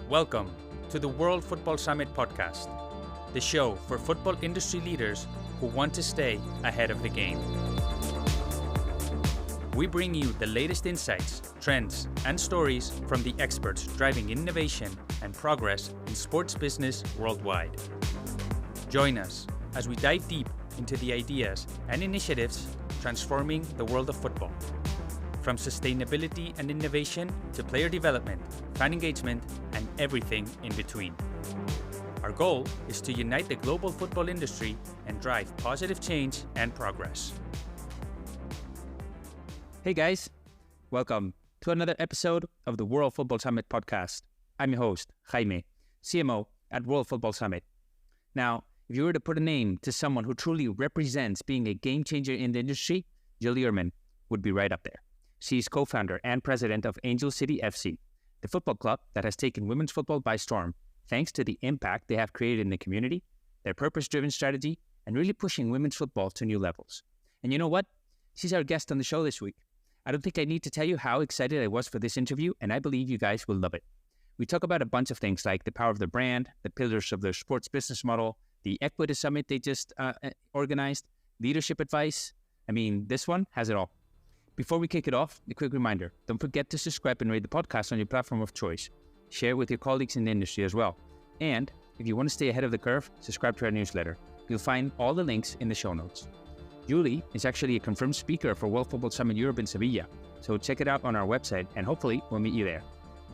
Welcome to the World Football Summit podcast, the show for football industry leaders who want to stay ahead of the game. We bring you the latest insights, trends, and stories from the experts driving innovation and progress in sports business worldwide. Join us as we dive deep into the ideas and initiatives transforming the world of football. From sustainability and innovation to player development, fan engagement, and everything in between. Our goal is to unite the global football industry and drive positive change and progress. Hey guys, welcome to another episode of the World Football Summit podcast. I'm your host, Jaime, CMO at World Football Summit. Now, if you were to put a name to someone who truly represents being a game changer in the industry, Julie Uhrman would be right up there. She's co-founder and president of Angel City FC, the football club that has taken women's football by storm, thanks to the impact they have created in the community, their purpose-driven strategy, and really pushing women's football to new levels. And you know what? She's our guest on the show this week. I don't think I need to tell you how excited I was for this interview, and I believe you guys will love it. We talk about a bunch of things like the power of the brand, the pillars of their sports business model, the Equity Summit they just organized, leadership advice. I mean, this one has it all. Before we kick it off, a quick reminder, don't forget to subscribe and rate the podcast on your platform of choice. Share with your colleagues in the industry as well. And if you want to stay ahead of the curve, subscribe to our newsletter. You'll find all the links in the show notes. Julie is actually a confirmed speaker for World Football Summit Europe in Sevilla, so check it out on our website and hopefully we'll meet you there.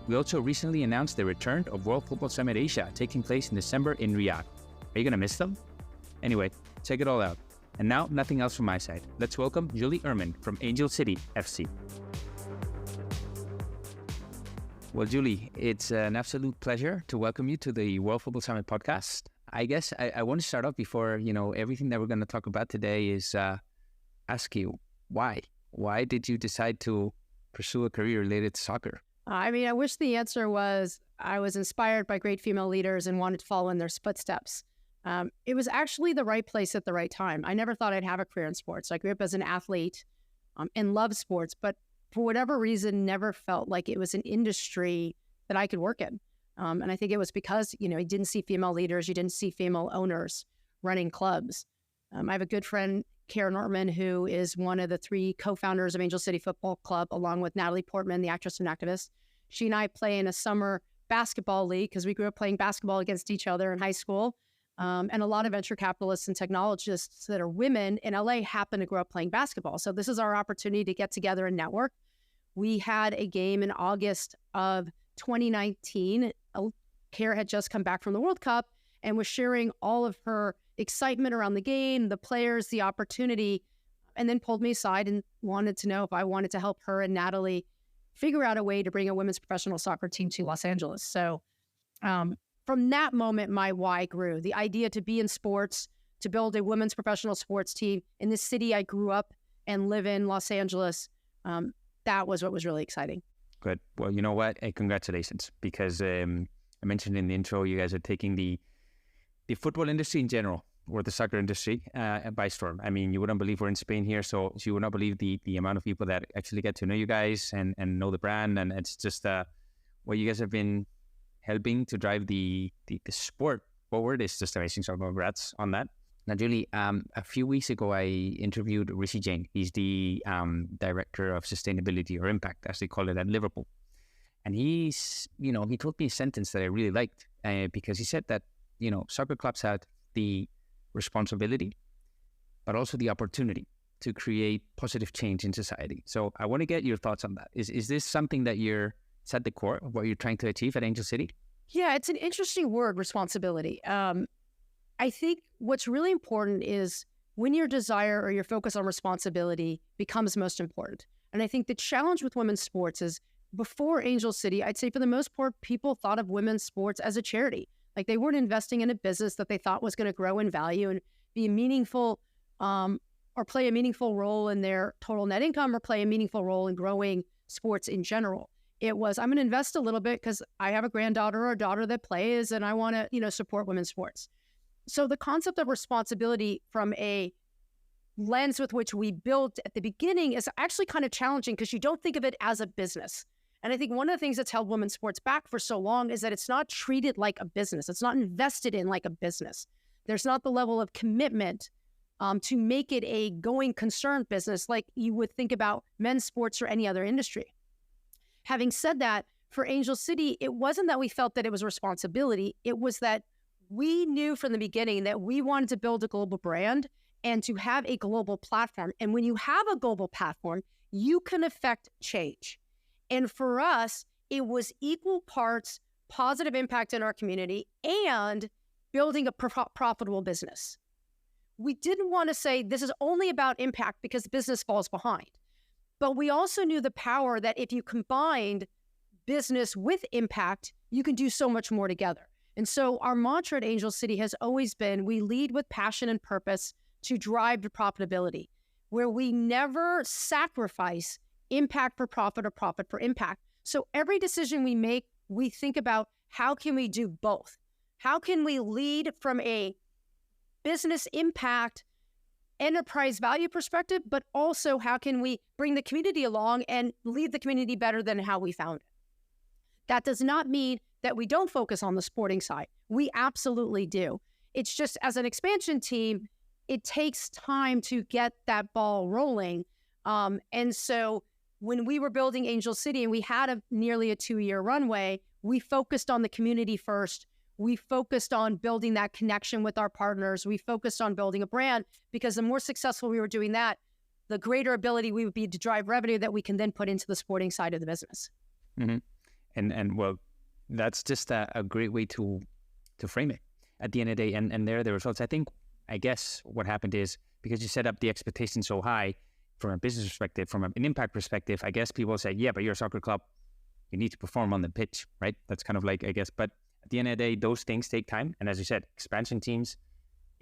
We also recently announced the return of World Football Summit Asia taking place in December in Riyadh. Are you going to miss them? Anyway, check it all out. And now, nothing else from my side. Let's welcome Julie Uhrman from Angel City FC. Well, Julie, it's an absolute pleasure to welcome you to the World Football Summit podcast. I guess I want to start off before, everything that we're going to talk about today is ask you, why? Why did you decide to pursue a career related to soccer? I wish the answer was I was inspired by great female leaders and wanted to follow in their footsteps. It was actually the right place at the right time. I never thought I'd have a career in sports. I grew up as an athlete and loved sports, but for whatever reason, never felt like it was an industry that I could work in. And I think it was because, you didn't see female leaders, you didn't see female owners running clubs. I have a good friend, Karen Uhrman, who is one of the three co-founders of Angel City Football Club, along with Natalie Portman, the actress and activist. She and I play in a summer basketball league because we grew up playing basketball against each other in high school. And a lot of venture capitalists and technologists that are women in LA happen to grow up playing basketball. So this is our opportunity to get together and network. We had a game in August of 2019. Kara had just come back from the World Cup and was sharing all of her excitement around the game, the players, the opportunity, and then pulled me aside and wanted to know if I wanted to help her and Natalie figure out a way to bring a women's professional soccer team to Los Angeles. So, from that moment, my why grew. The idea to be in sports, to build a women's professional sports team in the city I grew up and live in, Los Angeles, that was what was really exciting. Good. Well, you know what? Hey, congratulations, because I mentioned in the intro, you guys are taking the football industry in general, or the soccer industry, by storm. I mean, you wouldn't believe we're in Spain here, so you would not believe the amount of people that actually get to know you guys and know the brand, and it's just what you guys have been helping to drive the sport forward is just amazing. So congrats on that. Now, Julie, a few weeks ago, I interviewed Rishi Jain. He's the director of sustainability or impact, as they call it at Liverpool. And he told me a sentence that I really liked because he said that, soccer clubs had the responsibility, but also the opportunity to create positive change in society. So I want to get your thoughts on that. Is this something that it's at the core of what you're trying to achieve at Angel City? Yeah, it's an interesting word, responsibility. I think what's really important is when your desire or your focus on responsibility becomes most important. And I think the challenge with women's sports is before Angel City, I'd say for the most part, people thought of women's sports as a charity. Like they weren't investing in a business that they thought was going to grow in value and be meaningful or play a meaningful role in their total net income or play a meaningful role in growing sports in general. It was, I'm going to invest a little bit because I have a granddaughter or a daughter that plays and I want to, support women's sports. So the concept of responsibility from a lens with which we built at the beginning is actually kind of challenging because you don't think of it as a business. And I think one of the things that's held women's sports back for so long is that it's not treated like a business. It's not invested in like a business. There's not the level of commitment to make it a going concern business like you would think about men's sports or any other industry. Having said that, for Angel City, it wasn't that we felt that it was a responsibility. It was that we knew from the beginning that we wanted to build a global brand and to have a global platform. And when you have a global platform, you can affect change. And for us, it was equal parts positive impact in our community and building a profitable business. We didn't want to say this is only about impact because business falls behind. But we also knew the power that if you combined business with impact, you can do so much more together. And so our mantra at Angel City has always been, we lead with passion and purpose to drive to profitability, where we never sacrifice impact for profit or profit for impact. So every decision we make, we think about how can we do both? How can we lead from a business impact, enterprise value perspective, but also how can we bring the community along and lead the community better than how we found it? That does not mean that we don't focus on the sporting side. We absolutely do. It's just as an expansion team, it takes time to get that ball rolling. And so when we were building Angel City and we had nearly a 2-year runway, we focused on the community first. We focused on building that connection with our partners. We focused on building a brand because the more successful we were doing that, the greater ability we would be to drive revenue that we can then put into the sporting side of the business. Mm-hmm. And well, that's just a great way to frame it at the end of the day. And there are the results. I guess what happened is because you set up the expectation so high from a business perspective, from an impact perspective, I guess people say, yeah, but you're a soccer club. You need to perform on the pitch, right? That's kind of like, I guess, but at the end of the day, those things take time. And as you said, expansion teams,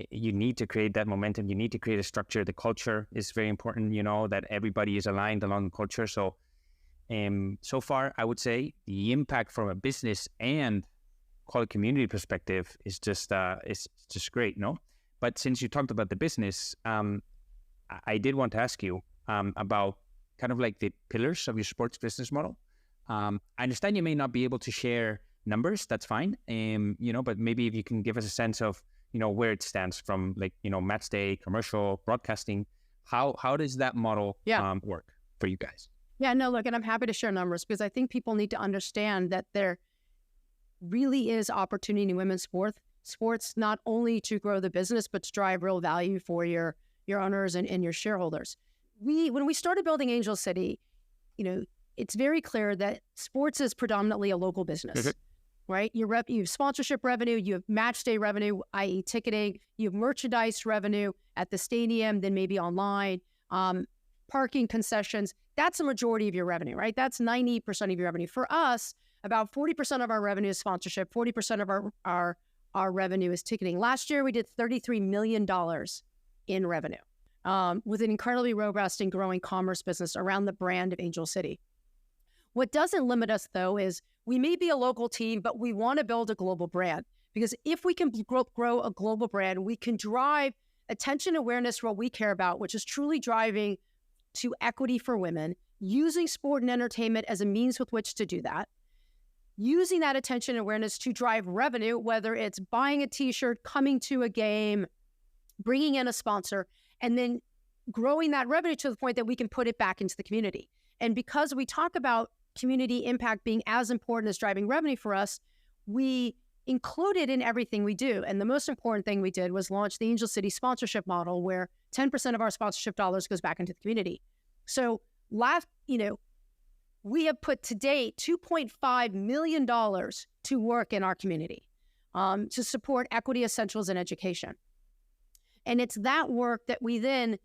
you need to create that momentum. You need to create a structure. The culture is very important, that everybody is aligned along the culture. So, so far, I would say the impact from a business and call it community perspective is just great, no? But since you talked about the business, I did want to ask you about kind of like the pillars of your sports business model. I understand you may not be able to share numbers, that's fine. But maybe if you can give us a sense of, where it stands from like, match day, commercial, broadcasting, how does that model work for you guys? Yeah, no, look, and I'm happy to share numbers because I think people need to understand that there really is opportunity in women's sports, not only to grow the business, but to drive real value for your owners and your shareholders. When we started building Angel City, it's very clear that sports is predominantly a local business, right? You have sponsorship revenue, you have match day revenue, i.e. ticketing, you have merchandise revenue at the stadium, then maybe online, parking concessions. That's a majority of your revenue, right? That's 90% of your revenue. For us, about 40% of our revenue is sponsorship, 40% of our revenue is ticketing. Last year, we did $33 million in revenue with an incredibly robust and growing commerce business around the brand of Angel City. What doesn't limit us, though, is we may be a local team, but we want to build a global brand. Because if we can grow a global brand, we can drive attention awareness for what we care about, which is truly driving to equity for women, using sport and entertainment as a means with which to do that, using that attention awareness to drive revenue, whether it's buying a t-shirt, coming to a game, bringing in a sponsor, and then growing that revenue to the point that we can put it back into the community. And because we talk about community impact being as important as driving revenue for us, we include it in everything we do. And the most important thing we did was launch the Angel City sponsorship model, where 10% of our sponsorship dollars goes back into the community. So we have put to date $2.5 million to work in our community to support equity essentials in education. And it's that work that we then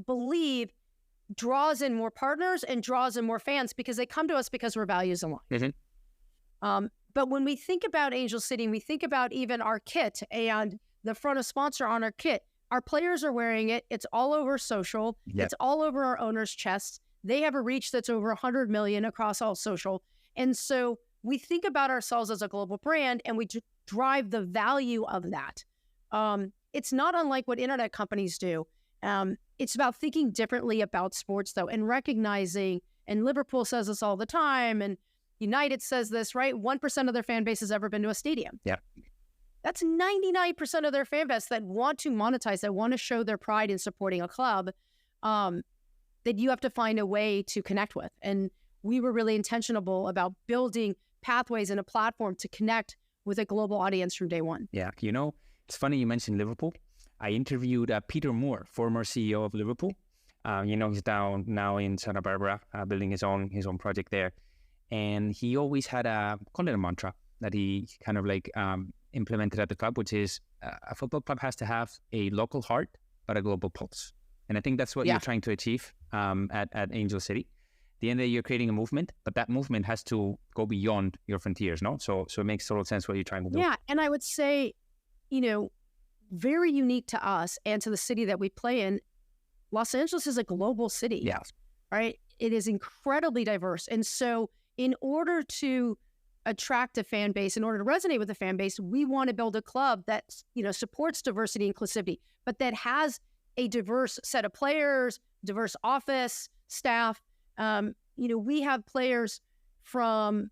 believe draws in more partners and draws in more fans because they come to us because we're values aligned. But when we think about Angel City, and we think about even our kit and the front of sponsor on our kit, our players are wearing it. It's all over social. Yep. It's all over our owners' chests. They have a reach that's over 100 million across all social. And so we think about ourselves as a global brand and we drive the value of that. It's not unlike what internet companies do. It's about thinking differently about sports, though, and recognizing And Liverpool says this all the time. And United says this, right? 1% of their fan base has ever been to a stadium. Yeah. That's 99% of their fan base that want to monetize, that want to show their pride in supporting a club, that you have to find a way to connect with. And we were really intentional about building pathways and a platform to connect with a global audience from day one. Yeah. It's funny you mentioned Liverpool. I interviewed Peter Moore, former CEO of Liverpool. He's down now in Santa Barbara, building his own project there. And he always had a mantra that he kind of implemented at the club, which is a football club has to have a local heart, but a global pulse. And I think that's what you're trying to achieve at Angel City. At the end of the day, you're creating a movement, but that movement has to go beyond your frontiers, no? So it makes total sense what you're trying to do. Yeah, and I would say, very unique to us and to the city that we play in, Los Angeles is a global city. Yeah. Right? It is incredibly diverse. And so in order to attract a fan base, in order to resonate with the fan base, we want to build a club that, supports diversity and inclusivity, but that has a diverse set of players, diverse office staff. We have players from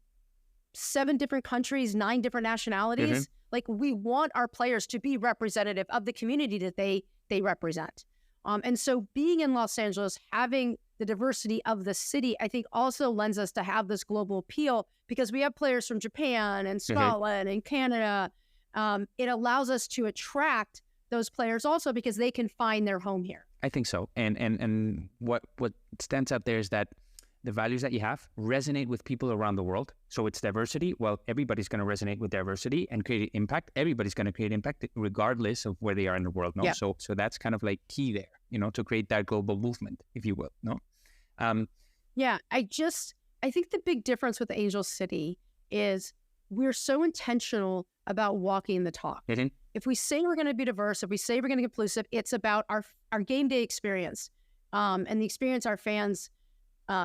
7 different countries, 9 different nationalities. We want our players to be representative of the community that they represent. And so being in Los Angeles, having the diversity of the city, I think also lends us to have this global appeal because we have players from Japan and Scotland and Canada. It allows us to attract those players also because they can find their home here. I think so. And what stands out there is that the values that you have resonate with people around the world. So it's diversity. Well, everybody's going to resonate with diversity and create impact. Everybody's going to create impact regardless of where they are in the world. No, so that's kind of key there, to create that global movement, if you will. No. I think the big difference with Angel City is we're so intentional about walking the talk. If we say we're going to be diverse, if we say we're going to be inclusive, it's about our game day experience and the experience our fans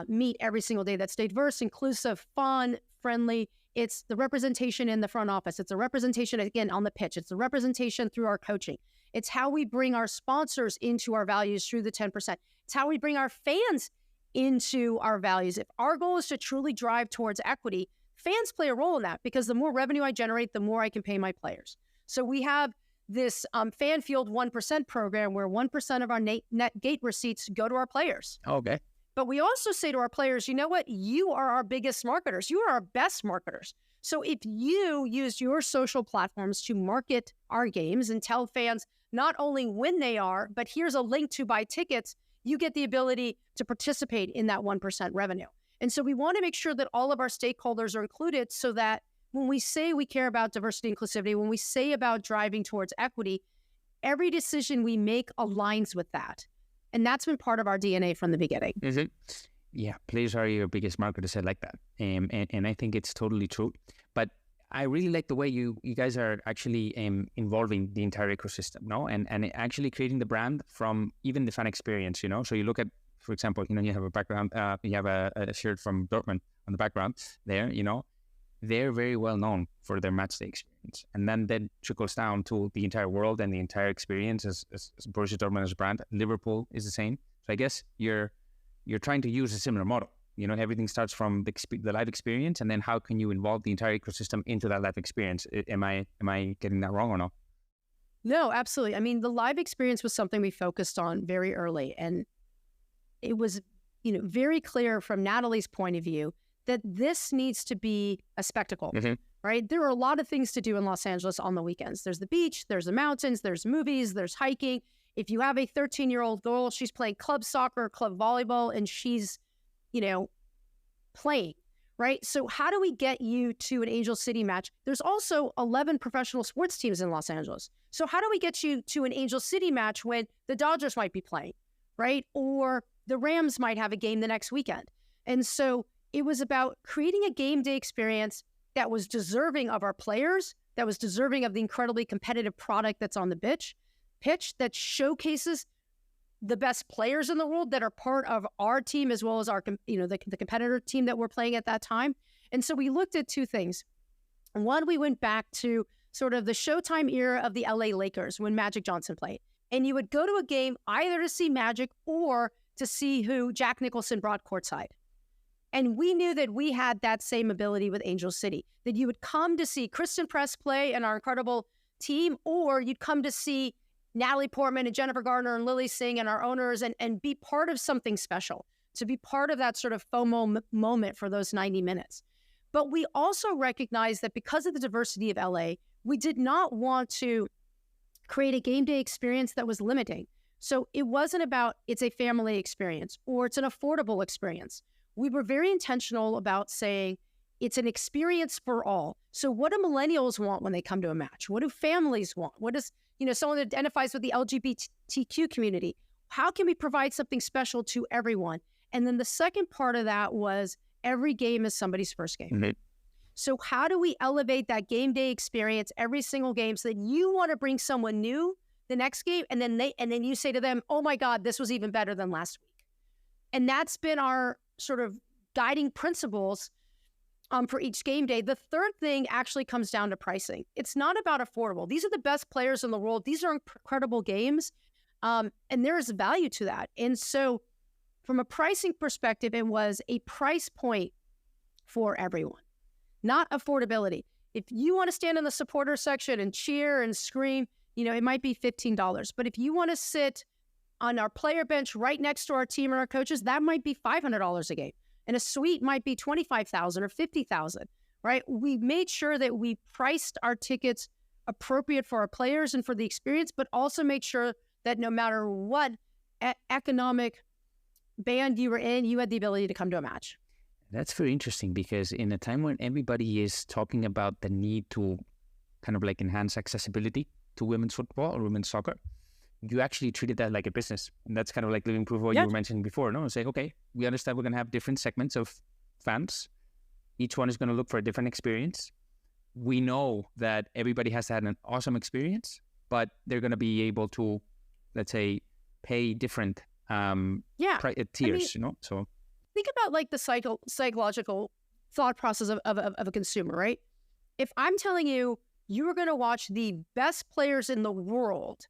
meet every single day. That's diverse, inclusive, fun, friendly. It's the representation in the front office. It's a representation, again, on the pitch. It's the representation through our coaching. It's how we bring our sponsors into our values through the 10%. It's how we bring our fans into our values. If our goal is to truly drive towards equity, fans play a role in that because the more revenue I generate, the more I can pay my players. So we have this fan-fueled 1% program where 1% of our net gate receipts go to our players. Okay. But we also say to our players, you know what? You are our biggest marketers. You are our best marketers. So if you use your social platforms to market our games and tell fans not only when they are, but here's a link to buy tickets, you get the ability to participate in that 1% revenue. And so we want to make sure that all of our stakeholders are included so that when we say we care about diversity and inclusivity, when we say about driving towards equity, every decision we make aligns with that. And that's been part of our DNA from the beginning. Is it? Yeah, players are your biggest marketers. I like that. And I think it's totally true. But I really like the way you guys are actually involving the entire ecosystem, no? And actually creating the brand from even the fan experience, So you look at, for example, you have a background, you have a shirt from Dortmund on the background there, They're very well known for their match day experience. And then that trickles down to the entire world and the entire experience as Borussia Dortmund as a brand. Liverpool is the same. So I guess you're trying to use a similar model. Everything starts from the live experience, and then how can you involve the entire ecosystem into that live experience? Am I getting that wrong or no? No, absolutely. I mean, the live experience was something we focused on very early, and it was, very clear from Natalie's point of view that this needs to be a spectacle, right? There are a lot of things to do in Los Angeles on the weekends. There's the beach, there's the mountains, there's movies, there's hiking. If you have a 13-year-old girl, she's playing club soccer, club volleyball, and she's, playing, right? So how do we get you to an Angel City match? There's also 11 professional sports teams in Los Angeles. So how do we get you to an Angel City match when the Dodgers might be playing, right? Or the Rams might have a game the next weekend. And so it was about creating a game day experience that was deserving of our players, that was deserving of the incredibly competitive product that's on the pitch that showcases the best players in the world that are part of our team as well as our, the competitor team that we're playing at that time. And so we looked at 2 things. One, we went back to sort of the Showtime era of the LA Lakers when Magic Johnson played. And you would go to a game either to see Magic or to see who Jack Nicholson brought courtside. And we knew that we had that same ability with Angel City, that you would come to see Kristen Press play and our incredible team, or you'd come to see Natalie Portman and Jennifer Gardner and Lily Singh and our owners and be part of something special, to be part of that sort of FOMO moment for those 90 minutes. But we also recognized that because of the diversity of LA, we did not want to create a game day experience that was limiting. So it wasn't about it's a family experience or it's an affordable experience. We were very intentional about saying it's an experience for all. So what do millennials want when they come to a match? What do families want? What does, someone that identifies with the LGBTQ community? How can we provide something special to everyone? And then the second part of that was every game is somebody's first game. Mm-hmm. So how do we elevate that game day experience every single game so that you want to bring someone new the next game and then you say to them, oh my God, this was even better than last week. And that's been our sort of guiding principles for each game day. The third thing actually comes down to pricing. It's not about affordable. These are the best players in the world. These are incredible games. And there is value to that. And so from a pricing perspective, it was a price point for everyone, not affordability. If you want to stand in the supporter section and cheer and scream, it might be $15. But if you want to sit on our player bench right next to our team and our coaches, that might be $500 a game. And a suite might be $25,000 or $50,000, right? We made sure that we priced our tickets appropriate for our players and for the experience, but also made sure that no matter what economic band you were in, you had the ability to come to a match. That's very interesting because in a time when everybody is talking about the need to kind of like enhance accessibility to women's football or women's soccer, you actually treated that like a business. And that's kind of like living proof of what you were mentioning before, no? It's like, okay, we understand we're going to have different segments of fans. Each one is going to look for a different experience. We know that everybody has had an awesome experience, but they're going to be able to, let's say, pay different tiers, So think about like the psychological thought process of a consumer, right? If I'm telling you, you're going to watch the best players in the world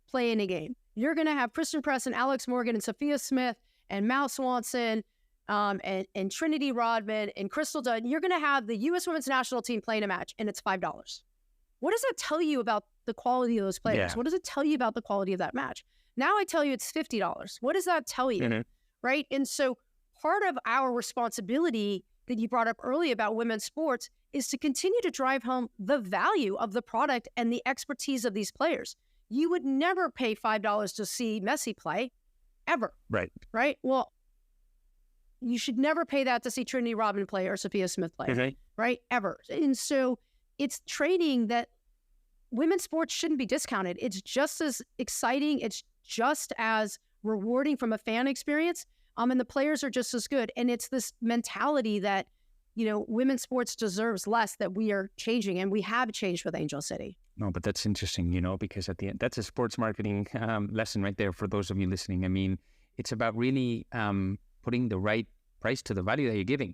play in a game. You're going to have Kristen Press and Alex Morgan and Sophia Smith and Mal Swanson and Trinity Rodman and Crystal Dunn. You're going to have the U.S. Women's National Team playing a match, and it's $5. What does that tell you about the quality of those players? Yeah. What does it tell you about the quality of that match? Now I tell you it's $50. What does that tell you? Mm-hmm. Right? And so part of our responsibility that you brought up early about women's sports is to continue to drive home the value of the product and the expertise of these players. You would never pay $5 to see Messi play, ever. Right. Right? Well, you should never pay that to see Trinity Rodman play or Sophia Smith play. Okay. Right? Ever. And so it's training that women's sports shouldn't be discounted. It's just as exciting. It's just as rewarding from a fan experience. And the players are just as good. And it's this mentality that, women's sports deserves less that we are changing, and we have changed with Angel City. No, but that's interesting, because at the end, that's a sports marketing lesson right there for those of you listening. I mean, it's about really putting the right price to the value that you're giving,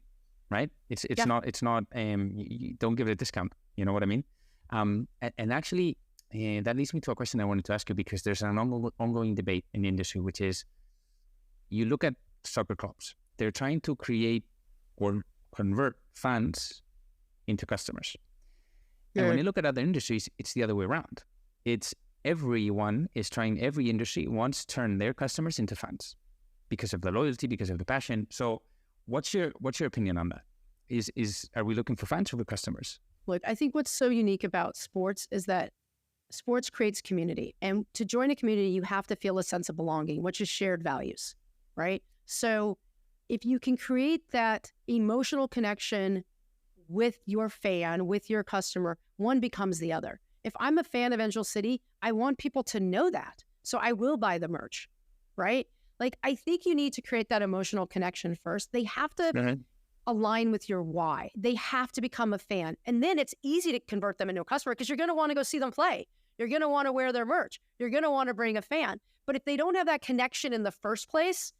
right? It's not, you don't give it a discount. You know what I mean? And actually, that leads me to a question I wanted to ask you, because there's an ongoing debate in the industry, which is you look at soccer clubs, they're trying to create or convert fans into customers. Yeah. And when you look at other industries, it's the other way around. It's every industry wants to turn their customers into fans because of the loyalty, because of the passion. So what's your opinion on that? Are we looking for fans or for customers? Look, I think what's so unique about sports is that sports creates community. And to join a community, you have to feel a sense of belonging, which is shared values, right? So if you can create that emotional connection with your fan, with your customer, one becomes the other. If I'm a fan of Angel City, I want people to know that. So I will buy the merch, right? Like, I think you need to create that emotional connection first. They have to align with your why. They have to become a fan. And then it's easy to convert them into a customer because you're going to want to go see them play. You're going to want to wear their merch. You're going to want to bring a fan. But if they don't have that connection in the first place,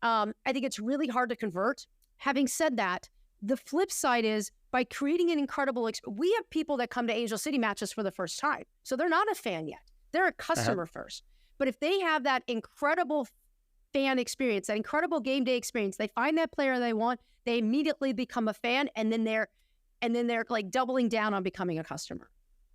I think it's really hard to convert. Having said that, the flip side is by creating an incredible experience. We have people that come to Angel City matches for the first time. So they're not a fan yet. They're a customer first. But if they have that incredible fan experience, that incredible game day experience. They find that player they want, they immediately become a fan, and then they're like doubling down on becoming a customer,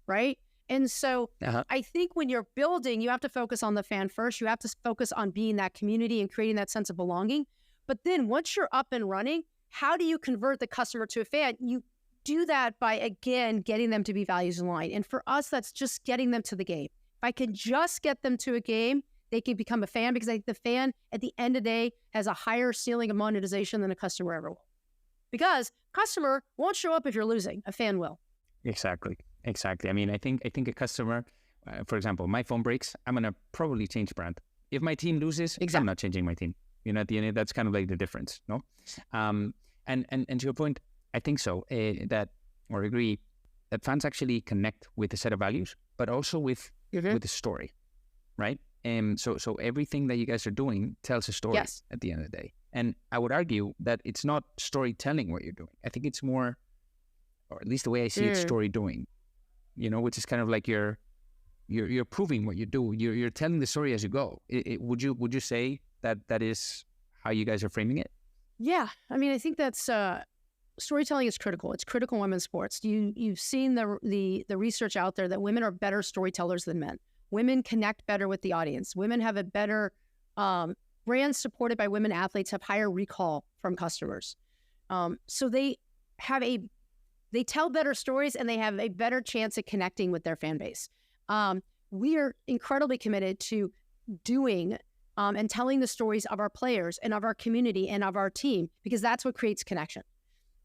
right? And so I think when you're building, you have to focus on the fan first. You have to focus on being that community and creating that sense of belonging. But then once you're up and running, how do you convert the customer to a fan? You do that by, again, getting them to be values aligned. And for us, that's just getting them to the game. If I can just get them to a game, they can become a fan, because I think the fan at the end of the day has a higher ceiling of monetization than a customer ever will. Because customer won't show up if you're losing. A fan will. Exactly. I mean, I think a customer, for example, my phone breaks, I'm going to probably change brand. If my team loses, I'm not changing my team. At the end, that's kind of like the difference, no? And to your point, I think so, or agree, that fans actually connect with a set of values, but also with the story, right? So everything that you guys are doing tells a story at the end of the day. And I would argue that it's not storytelling what you're doing. I think it's more, or at least the way I see it, story doing, which is kind of like you're proving what you do. You're telling the story as you go. Would you say that is how you guys are framing it? Yeah. I mean, I think that's, storytelling is critical. It's critical in women's sports. You've seen the research out there that women are better storytellers than men. Women connect better with the audience. Women have a better, brands supported by women athletes have higher recall from customers. So they tell better stories, and they have a better chance at connecting with their fan base. We are incredibly committed to doing and telling the stories of our players and of our community and of our team, because that's what creates connection.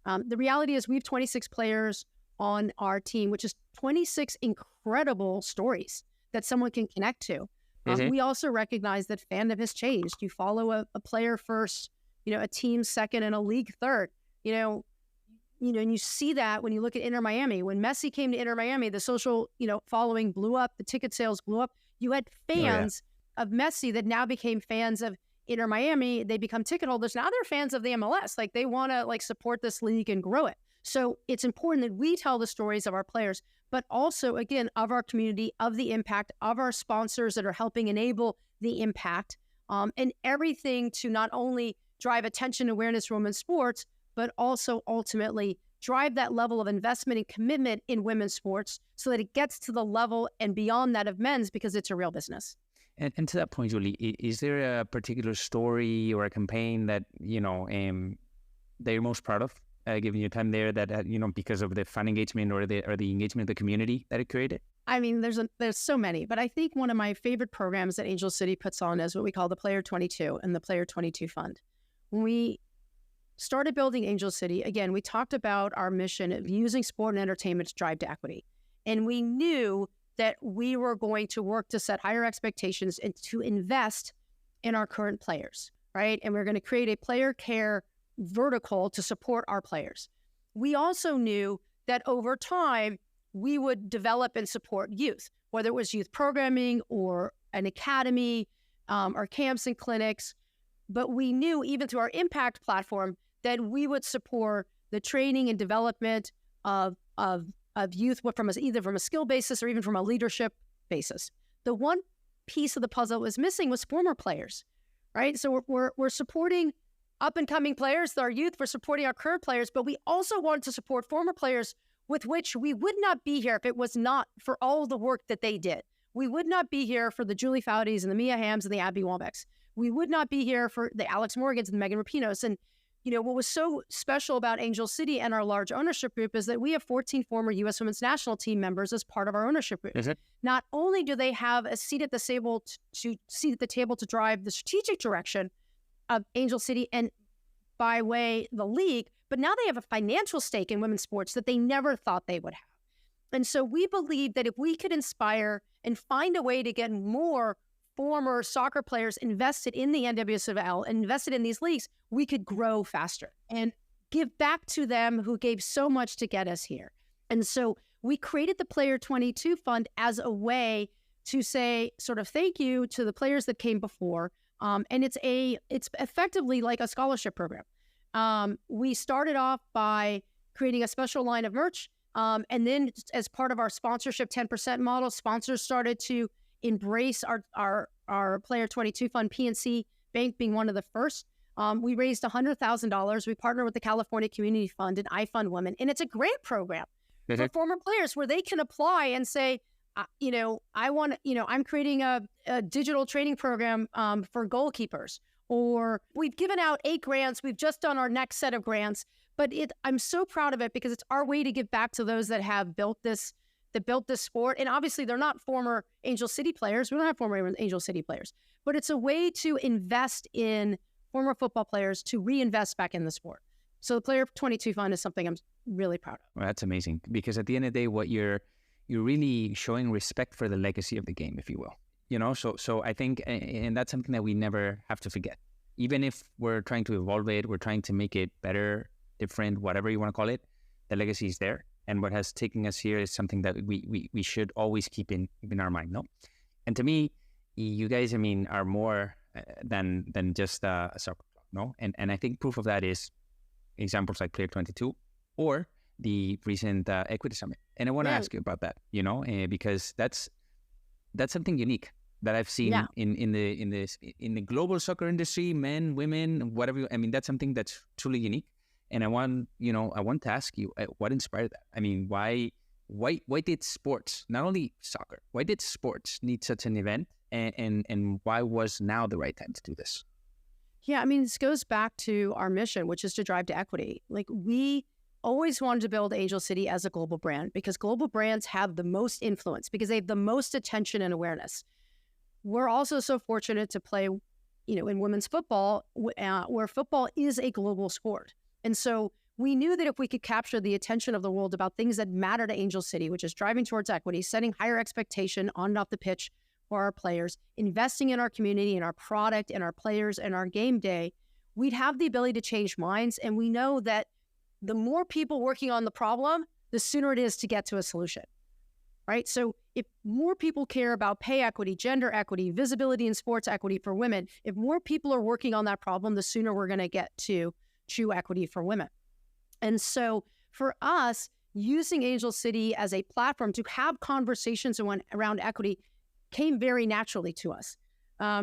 The reality is we have 26 players on our team, which is 26 incredible stories that someone can connect to. We also recognize that fandom has changed. You follow a player first, a team second, and a league third. And you see that when you look at Inter Miami. When Messi came to Inter Miami, the social, following blew up, the ticket sales blew up. You had fans of Messi that now became fans of Inter Miami. They become ticket holders. Now they're fans of the MLS. Like, they want to support this league and grow it. So it's important that we tell the stories of our players, but also, again, of our community, of the impact, of our sponsors that are helping enable the impact, and everything to not only drive attention, awareness for women's sports, but also ultimately drive that level of investment and commitment in women's sports so that it gets to the level and beyond that of men's, because it's a real business. And to that point, Julie, is there a particular story or a campaign that, that you're most proud of, given your time there, that, because of the fan engagement or the engagement of the community that it created? I mean, there's so many, but I think one of my favorite programs that Angel City puts on is what we call the Player 22 and the Player 22 Fund. When we started building Angel City, again, we talked about our mission of using sport and entertainment to drive to equity. And we knew that we were going to work to set higher expectations and to invest in our current players, right? And we're going to create a player care vertical to support our players. We also knew that over time, we would develop and support youth, whether it was youth programming or an academy or camps and clinics. But we knew, even through our impact platform, that we would support the training and development of youth, either from a skill basis or even from a leadership basis. The one piece of the puzzle that was missing was former players, right? So we're supporting up-and-coming players, our youth, we're supporting our current players, but we also wanted to support former players with which we would not be here if it was not for all of the work that they did. We would not be here for the Julie Foudies and the Mia Hamms and the Abby Wambecks. We would not be here for the Alex Morgans and the Megan Rapinos. And, what was so special about Angel City and our large ownership group is that we have 14 former U.S. Women's National Team members as part of our ownership group. Not only do they have a seat at the table to drive the strategic direction of Angel City and by way the league, but now they have a financial stake in women's sports that they never thought they would have. And so we believe that if we could inspire and find a way to get more former soccer players invested in the NWSL and invested in these leagues, we could grow faster and give back to them who gave so much to get us here. And so we created the Player 22 Fund as a way to say sort of thank you to the players that came before. And it's effectively like a scholarship program. We started off by creating a special line of merch. And then as part of our sponsorship 10% model, sponsors started to embrace our Player 22 Fund PNC Bank being one of the first. We raised $100,000. We partnered with the California Community Fund and I Fund Women. And it's a grant program for former players where they can apply and say, I'm creating a digital training program for goalkeepers. Or we've given out 8 grants. We've just done our next set of grants. But I'm so proud of it because it's our way to give back to those that have built this sport. And obviously, they're not former Angel City players. We don't have former Angel City players. But it's a way to invest in former football players to reinvest back in the sport. So the Player 22 Fund is something I'm really proud of. Well, that's amazing. Because at the end of the day, what you're really showing respect for the legacy of the game, if you will. So I think, and that's something that we never have to forget. Even if we're trying to evolve it, we're trying to make it better, different, whatever you want to call it, the legacy is there. And what has taken us here is something that we should always keep in our mind, no? And to me, you guys, are more than just a soccer club, no? And I think proof of that is examples like Player 22 or the recent Equity Summit. And I want to ask you about that, because that's something unique that I've seen in the global soccer industry, men, women, whatever. That's something that's truly unique. And I want to ask you, what inspired that? Why did sports, not only soccer, why did sports need such an event? And why was now the right time to do this? Yeah, this goes back to our mission, which is to drive to equity. Like, we always wanted to build Angel City as a global brand because global brands have the most influence because they have the most attention and awareness. We're also so fortunate to play, in women's football, where football is a global sport. And so we knew that if we could capture the attention of the world about things that matter to Angel City, which is driving towards equity, setting higher expectation on and off the pitch for our players, investing in our community and our product and our players and our game day, we'd have the ability to change minds. And we know that the more people working on the problem, the sooner it is to get to a solution, right? So if more people care about pay equity, gender equity, visibility in sports equity for women, if more people are working on that problem, the sooner we're going to get to true equity for women. And so for us, using Angel City as a platform to have conversations around equity came very naturally to us.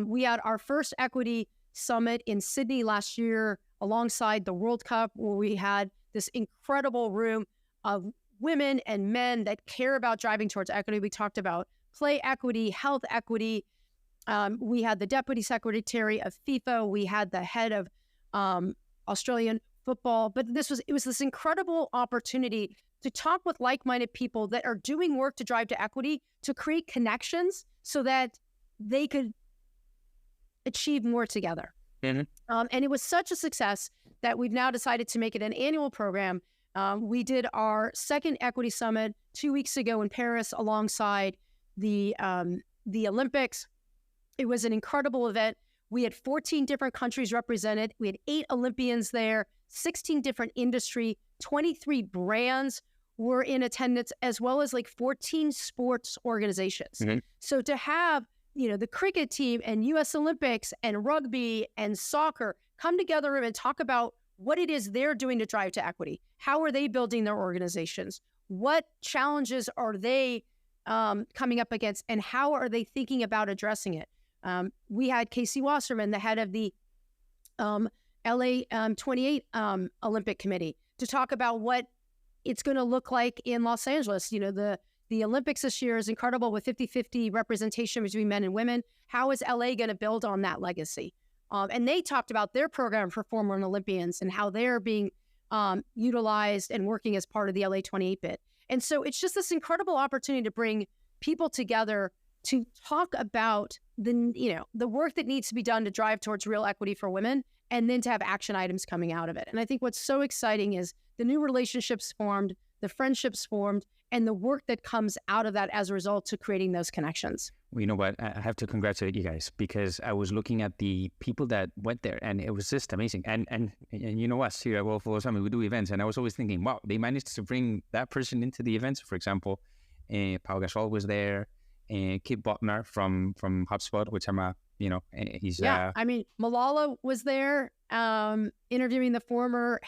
We had our first equity summit in Sydney last year alongside the World Cup, where we had this incredible room of women and men that care about driving towards equity. We talked about play equity, health equity. We had the deputy secretary of FIFA. We had the head of Australian football. But it was this incredible opportunity to talk with like-minded people that are doing work to drive to equity, to create connections so that they could achieve more together. Mm-hmm. And it was such a success that we've now decided to make it an annual program. We did our second equity summit 2 weeks ago in Paris alongside the Olympics. It was an incredible event. We had 14 different countries represented. We had 8 Olympians there, 16 different industry, 23 brands were in attendance, as well as 14 sports organizations. Mm-hmm. So to have, the cricket team and U.S. Olympics and rugby and soccer come together and talk about what it is they're doing to drive to equity. How are they building their organizations? What challenges are they coming up against? And how are they thinking about addressing it? We had Casey Wasserman, the head of the LA 28 Olympic Committee, to talk about what it's going to look like in Los Angeles. The Olympics this year is incredible with 50-50 representation between men and women. How is LA going to build on that legacy? And they talked about their program for former Olympians and how they're being utilized and working as part of the LA 28 bid. And so it's just this incredible opportunity to bring people together to talk about the work that needs to be done to drive towards real equity for women, and then to have action items coming out of it. And I think what's so exciting is the new relationships formed, the friendships formed, and the work that comes out of that as a result to creating those connections. Well, you know what? I have to congratulate you guys, because I was looking at the people that went there, and it was just amazing. And you know us here at World Football Summit, we do events, and I was always thinking, wow, they managed to bring that person into the events. For example, Pau Gasol was there, Kip Botner from HubSpot, which he's... Malala was there interviewing the former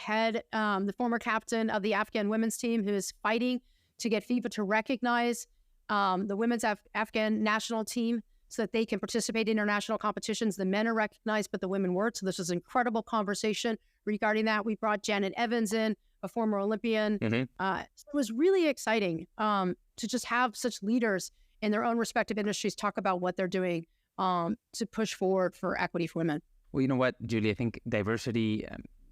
captain of the Afghan women's team, who is fighting to get FIFA to recognize the women's Afghan national team. so that they can participate in international competitions. The men are recognized, but the women weren't. So this was an incredible conversation regarding that. We brought Janet Evans in, a former Olympian. So it was really exciting to just have such leaders in their own respective industries talk about what they're doing to push forward for equity for women. Well, you know what, Julie, I think diversity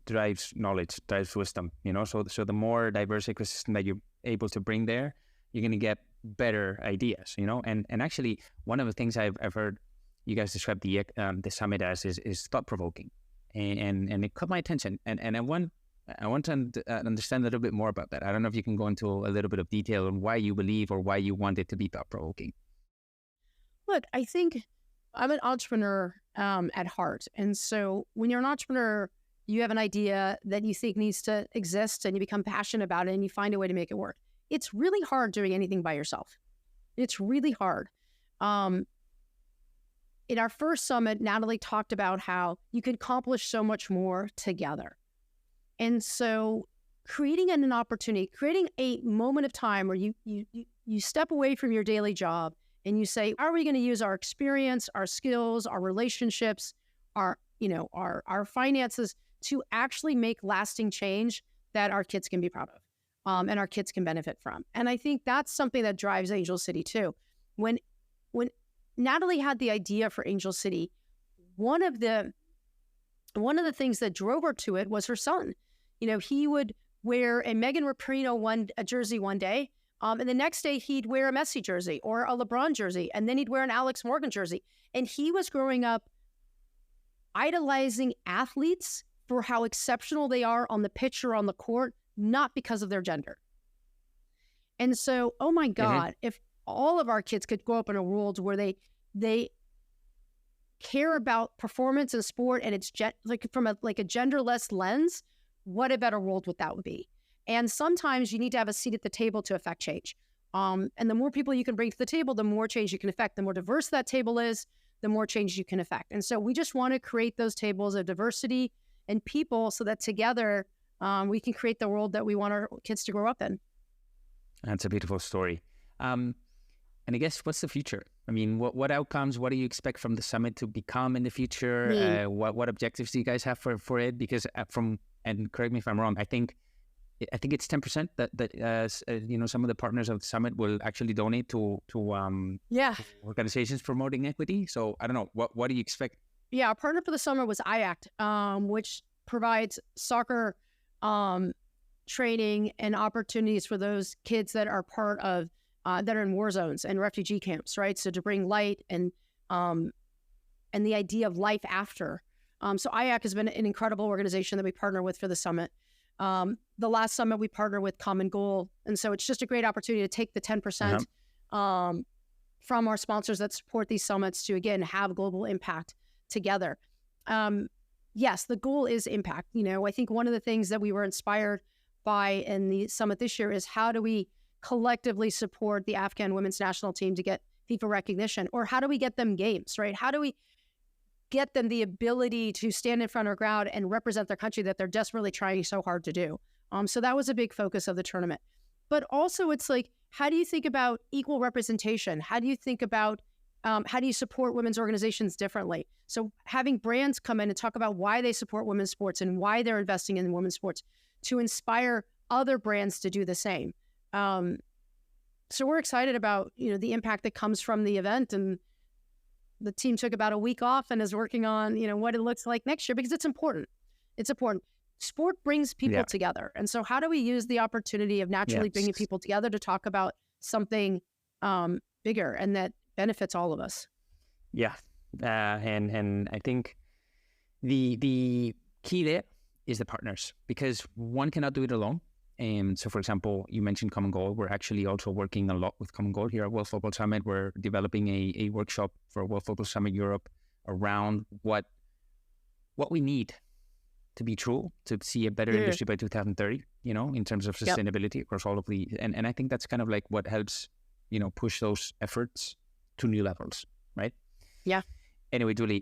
drives knowledge, drives wisdom, so the more diverse ecosystem that you're able to bring there, you're going to get better ideas, and actually one of the things I've heard you guys describe the summit as is thought-provoking, and it caught my attention, and I want to understand a little bit more about that. I don't know if you can go into a little bit of detail on why you believe or why you want it to be thought-provoking. Look, I think I'm an entrepreneur at heart, and so when you're an entrepreneur, you have an idea that you think needs to exist, and you become passionate about it, and you find a way to make it work. It's really hard doing anything by yourself. It's really hard. In our first summit, Natalie talked about how you could accomplish so much more together. And so creating an opportunity, creating a moment of time where you step away from your daily job and you say, how are we going to use our experience, our skills, our relationships, our finances to actually make lasting change that our kids can be proud of, and our kids can benefit from. And I think that's something that drives Angel City too. When Natalie had the idea for Angel City, one of the things that drove her to it was her son. He would wear a Megan Rapinoe a jersey one day, and the next day he'd wear a Messi jersey or a LeBron jersey, and then he'd wear an Alex Morgan jersey. And he was growing up idolizing athletes for how exceptional they are on the pitch or on the court, not because of their gender. And so, oh my God, if all of our kids could grow up in a world where they care about performance and sport, and it's from a genderless lens, what a better world that would be. And sometimes you need to have a seat at the table to affect change. And the more people you can bring to the table, the more change you can affect. The more diverse that table is, the more change you can affect. And so we just want to create those tables of diversity and people so that together we can create the world that we want our kids to grow up in. That's a beautiful story. And I guess, what's the future? I mean, what outcomes, what do you expect from the summit to become in the future? What objectives do you guys have for it? Because and correct me if I'm wrong, I think it's 10% that some of the partners of the summit will actually donate to organizations promoting equity. So I don't know, what do you expect? Yeah, our partner for the summer was IACT, which provides soccer training and opportunities for those kids that are part of that are in war zones and refugee camps, right? So to bring light and the idea of life after. So IACT has been an incredible organization that we partner with for the summit. The last summit we partner with Common Goal, and so it's just a great opportunity to take the 10% from our sponsors that support these summits to again have global impact together. Yes, the goal is impact. I think one of the things that we were inspired by in the summit this year is how do we collectively support the Afghan women's national team to get FIFA recognition, or how do we get them games, right? How do we get them the ability to stand in front of a crowd and represent their country that they're desperately trying so hard to do? So that was a big focus of the tournament. But also it's like, how do you think about equal representation? How do you think about how do you support women's organizations differently? So having brands come in and talk about why they support women's sports and why they're investing in women's sports to inspire other brands to do the same. So we're excited about, the impact that comes from the event, and the team took about a week off and is working on, what it looks like next year, because it's important. It's important. Sport brings people together. And so how do we use the opportunity of naturally bringing people together to talk about something bigger and that benefits all of us? Yeah. And I think the key there is the partners, because one cannot do it alone. And so, for example, you mentioned Common Goal. We're actually also working a lot with Common Goal here at World Football Summit. We're developing a workshop for World Football Summit Europe around what we need to be true to see a better industry by 2030, in terms of sustainability across all of the, and I think that's kind of like what helps, push those efforts to new levels, right? Yeah. Anyway, Julie,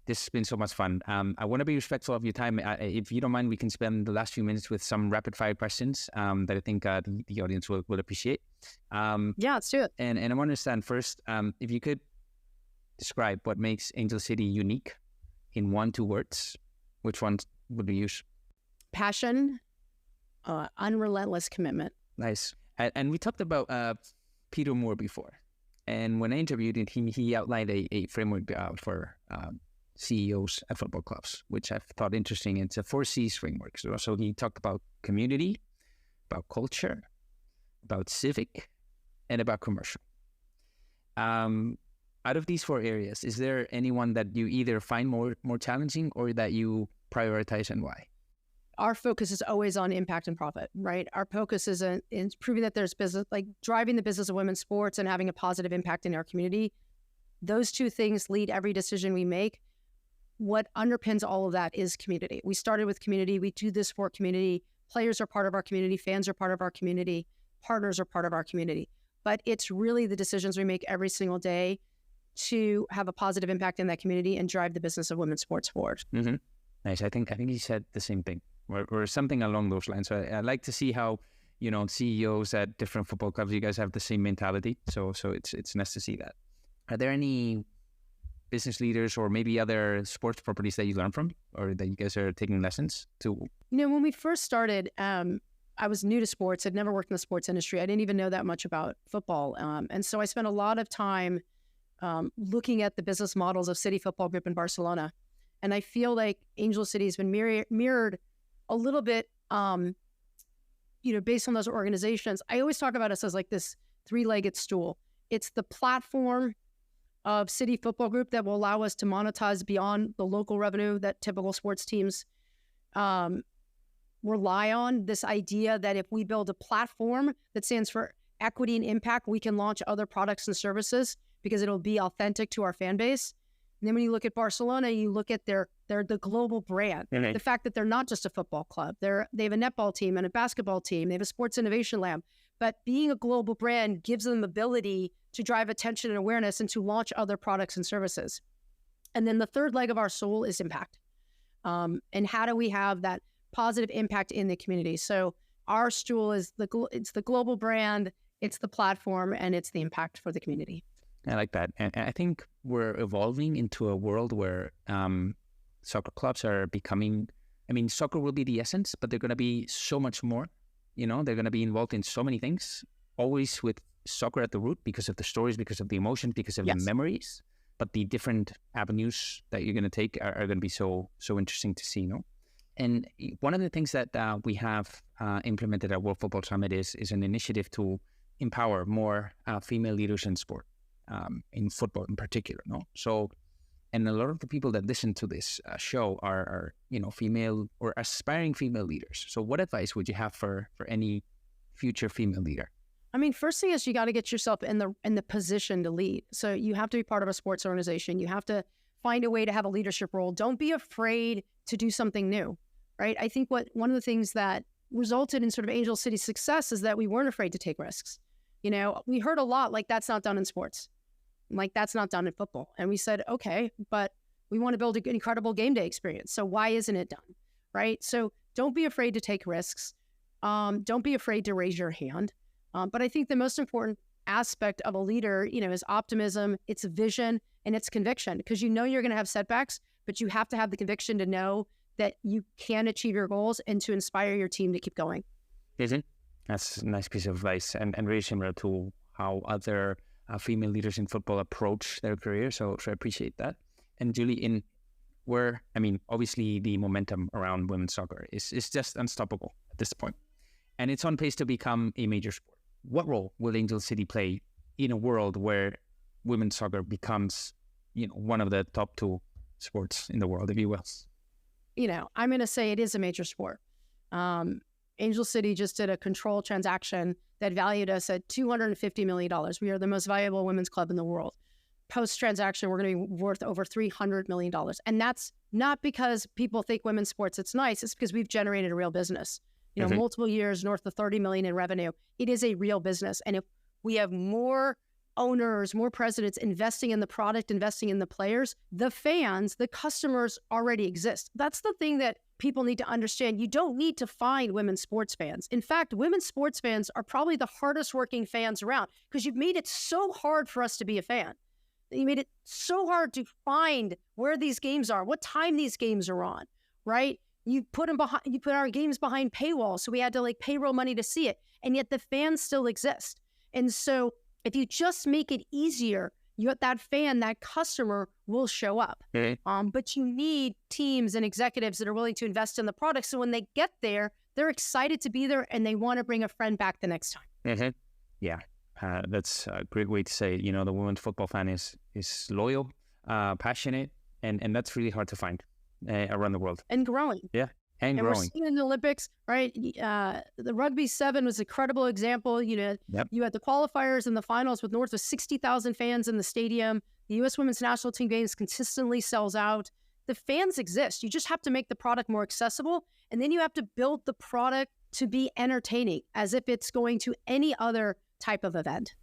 this has been so much fun. I want to be respectful of your time. If you don't mind, we can spend the last few minutes with some rapid fire questions that I think the audience will appreciate. Yeah, let's do it. And I want to understand first, if you could describe what makes Angel City unique in 1-2 words, which ones would you use? Passion, unrelentless commitment. Nice. And we talked about Peter Moore before. And when I interviewed him, he outlined a framework for CEOs at football clubs, which I've thought interesting. It's a 4 C's framework. So he talked about community, about culture, about civic, and about commercial. Out of these 4 areas, is there anyone that you either find more challenging or that you prioritize, and why? Our focus is always on impact and profit, right? Our focus is in proving that there's business, like driving the business of women's sports and having a positive impact in our community. Those 2 things lead every decision we make. What underpins all of that is community. We started with community. We do this for community. Players are part of our community. Fans are part of our community. Partners are part of our community. But it's really the decisions we make every single day to have a positive impact in that community and drive the business of women's sports forward. Mm-hmm. Nice. I think you said the same thing, or something along those lines. So I like to see how, CEOs at different football clubs, you guys have the same mentality. So it's nice to see that. Are there any business leaders or maybe other sports properties that you learn from, or that you guys are taking lessons to? When we first started, I was new to sports. I'd never worked in the sports industry. I didn't even know that much about football. And so I spent a lot of time looking at the business models of City Football Group in Barcelona. And I feel like Angel City has been mirrored a little bit, based on those organizations. I always talk about us as like this 3-legged stool. It's the platform of City Football Group that will allow us to monetize beyond the local revenue that typical sports teams rely on. This idea that if we build a platform that stands for equity and impact, we can launch other products and services because it'll be authentic to our fan base. And then when you look at Barcelona, you look at they're the global brand. Mm-hmm. The fact that they're not just a football club. They have a netball team and a basketball team. They have a sports innovation lab. But being a global brand gives them the ability to drive attention and awareness and to launch other products and services. And then the 3rd leg of our soul is impact. And how do we have that positive impact in the community? So our stool is it's the global brand, it's the platform, and it's the impact for the community. I like that. And I think we're evolving into a world where soccer clubs are becoming, soccer will be the essence, but they're going to be so much more. They're going to be involved in so many things, always with soccer at the root because of the stories, because of the emotions, because of the memories. But the different avenues that you're going to take are going to be so interesting to see, And one of the things that we have implemented at World Football Summit is an initiative to empower more female leaders in sport, in football in particular, So, and a lot of the people that listen to this show are female or aspiring female leaders. So what advice would you have for any future female leader? First thing is you got to get yourself in the position to lead. So you have to be part of a sports organization. You have to find a way to have a leadership role. Don't be afraid to do something new, right? I think one of the things that resulted in sort of Angel City's success is that we weren't afraid to take risks. We heard a lot like that's not done in sports. Like that's not done in football. And we said, okay, but we want to build an incredible game day experience. So why isn't it done, right? So don't be afraid to take risks. Don't be afraid to raise your hand. But I think the most important aspect of a leader, is optimism, it's vision, and it's conviction. Because you're going to have setbacks, but you have to have the conviction to know that you can achieve your goals and to inspire your team to keep going. That's a nice piece of advice and very similar to how other female leaders in football approach their career. So I appreciate that. And Julie, obviously the momentum around women's soccer is just unstoppable at this point. And it's on pace to become a major sport. What role will Angel City play in a world where women's soccer becomes, one of the top 2 sports in the world, if you will? I'm going to say it is a major sport. Angel City just did a control transaction that valued us at $250 million. We are the most valuable women's club in the world. Post-transaction, we're going to be worth over $300 million. And that's not because people think women's sports, it's nice. It's because we've generated a real business. Multiple years, north of $30 million in revenue. It is a real business. And if we have more owners, more presidents investing in the product, investing in the players, the fans, the customers already exist. That's the thing that people need to understand. You don't need to find women's sports fans. In fact, women's sports fans are probably the hardest working fans around because you've made it so hard for us to be a fan. You made it so hard to find where these games are, what time these games are on, right? You put our games behind paywall, so we had to like payroll money to see it, and yet the fans still exist. And so if you just make it easier, that fan, that customer will show up. But you need teams and executives that are willing to invest in the product, so when they get there, they're excited to be there and they want to bring a friend back the next time. Yeah, that's a great way to say it. The women's football fan is loyal, passionate, and that's really hard to find around the world. And growing. Yeah, and growing. We're seeing in the Olympics, right? The Rugby 7 was a credible example. You had the qualifiers and the finals with north of 60,000 fans in the stadium. The U.S. women's national team games consistently sells out. The fans exist. You just have to make the product more accessible, and then you have to build the product to be entertaining as if it's going to any other type of event.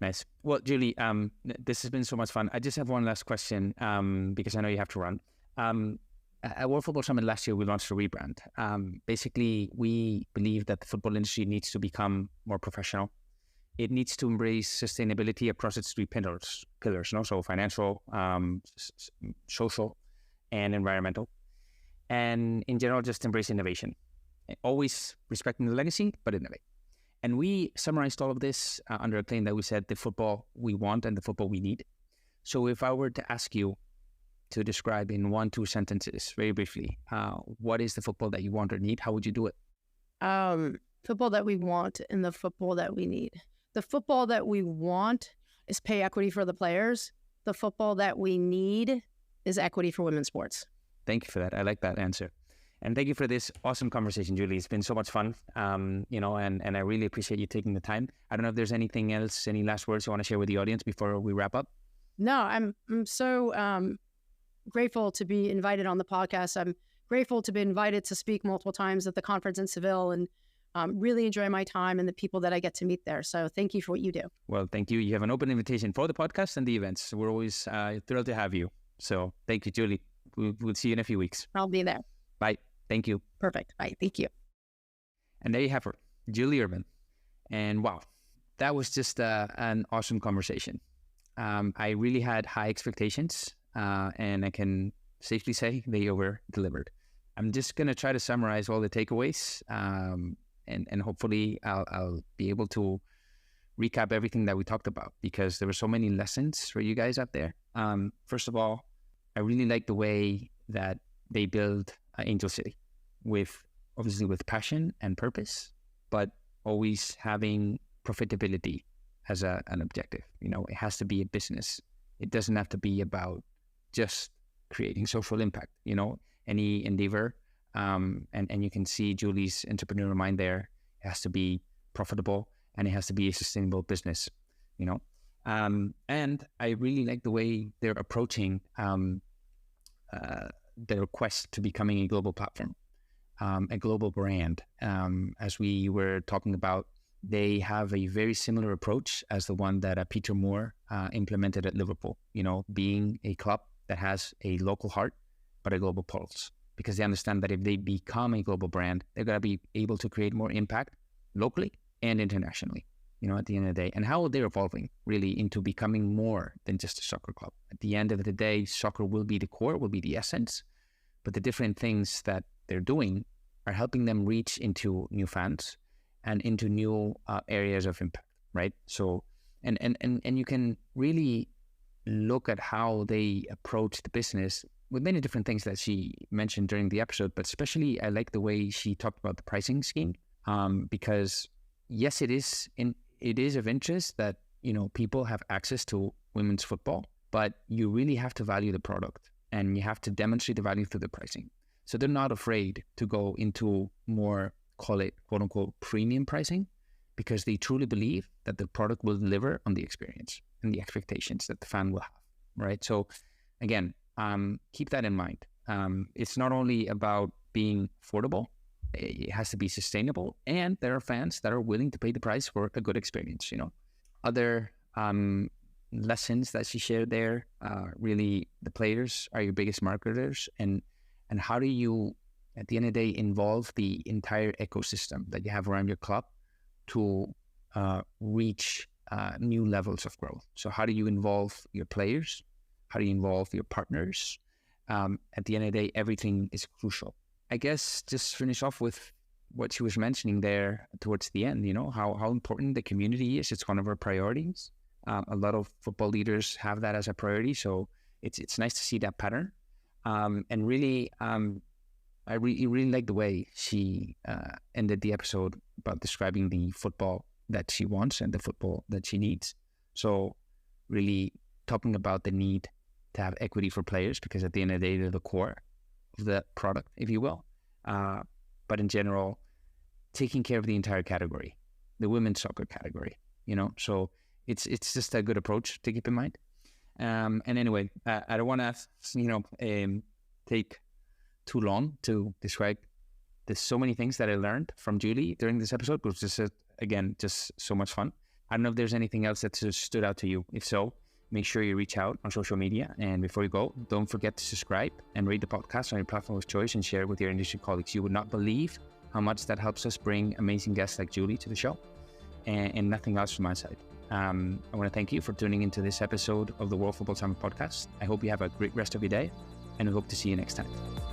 Nice. Well, Julie, this has been so much fun. I just have one last question because I know you have to run. At World Football Summit last year, we launched a rebrand. Basically, we believe that the football industry needs to become more professional. It needs to embrace sustainability across its three pillars, so financial, social, and environmental. And in general, just embrace innovation. Always respecting the legacy, but innovate. And we summarized all of this under a claim that we said the football we want and the football we need. So if I were to ask you to describe in 1-2 sentences, very briefly, what is the football that you want or need, how would you do it? Football that we want and the football that we need. The football that we want is pay equity for the players. The football that we need is equity for women's sports. Thank you for that. I like that answer. And thank you for this awesome conversation, Julie. It's been so much fun, and I really appreciate you taking the time. I don't know if there's anything else, any last words you want to share with the audience before we wrap up? No, I'm so grateful to be invited on the podcast. I'm grateful to be invited to speak multiple times at the conference in Seville, and really enjoy my time and the people that I get to meet there. So thank you for what you do. Well, thank you. You have an open invitation for the podcast and the events. We're always thrilled to have you. So thank you, Julie. We'll see you in a few weeks. I'll be there. Bye. Thank you. Perfect. Bye. Thank you. And there you have her, Julie Uhrman. And wow, that was just an awesome conversation. I really had high expectations, and I can safely say they over-delivered. I'm just going to try to summarize all the takeaways, and hopefully I'll be able to recap everything that we talked about, because there were so many lessons for you guys out there. First of all, I really like the way that they build Angel City with passion and purpose, but always having profitability as an objective. It has to be a business. It doesn't have to be about just creating social impact. Any endeavor, and you can see Julie's entrepreneurial mind there. It has to be profitable, and it has to be a sustainable business. And I really like the way they're approaching their quest to becoming a global platform, a global brand. As we were talking about, they have a very similar approach as the one that Peter Moore implemented at Liverpool, being a club that has a local heart, but a global pulse, because they understand that if they become a global brand, they're going to be able to create more impact locally and internationally, at the end of the day. And how they're evolving really into becoming more than just a soccer club. At the end of the day, soccer will be the core, will be the essence, but the different things that they're doing are helping them reach into new fans and into new areas of impact, right? So, and you can really look at how they approach the business with many different things that she mentioned during the episode, but especially I like the way she talked about the pricing scheme, because yes, it is of interest that, people have access to women's football, but you really have to value the product and you have to demonstrate the value through the pricing. So they're not afraid to go into more, call it quote unquote premium pricing, because they truly believe that the product will deliver on the experience and the expectations that the fan will have, right? So again, keep that in mind. It's not only about being affordable, it has to be sustainable, and there are fans that are willing to pay the price for a good experience. Other lessons that she shared there, really the players are your biggest marketers, and how do you, at the end of the day, involve the entire ecosystem that you have around your club to reach new levels of growth. So how do you involve your players? How do you involve your partners? At the end of the day, everything is crucial. I guess just finish off with what she was mentioning there towards the end, how important the community is. It's one of our priorities. A lot of football leaders have that as a priority. So it's nice to see that pattern. And really, I really like the way she ended the episode about describing the football that she wants and the football that she needs. So really talking about the need to have equity for players, because at the end of the day, they're the core of the product, if you will. But in general, taking care of the entire category, the women's soccer category, so it's just a good approach to keep in mind. And anyway, I don't want to, take too long to describe. There's so many things that I learned from Julie during this episode, which is, again, just so much fun. I don't know if there's anything else that stood out to you. If so, make sure you reach out on social media. And before you go, don't forget to subscribe and rate the podcast on your platform of choice and share it with your industry colleagues. You would not believe how much that helps us bring amazing guests like Julie to the show, and nothing else from my side. I want to thank you for tuning into this episode of the World Football Summit podcast. I hope you have a great rest of your day, and we hope to see you next time.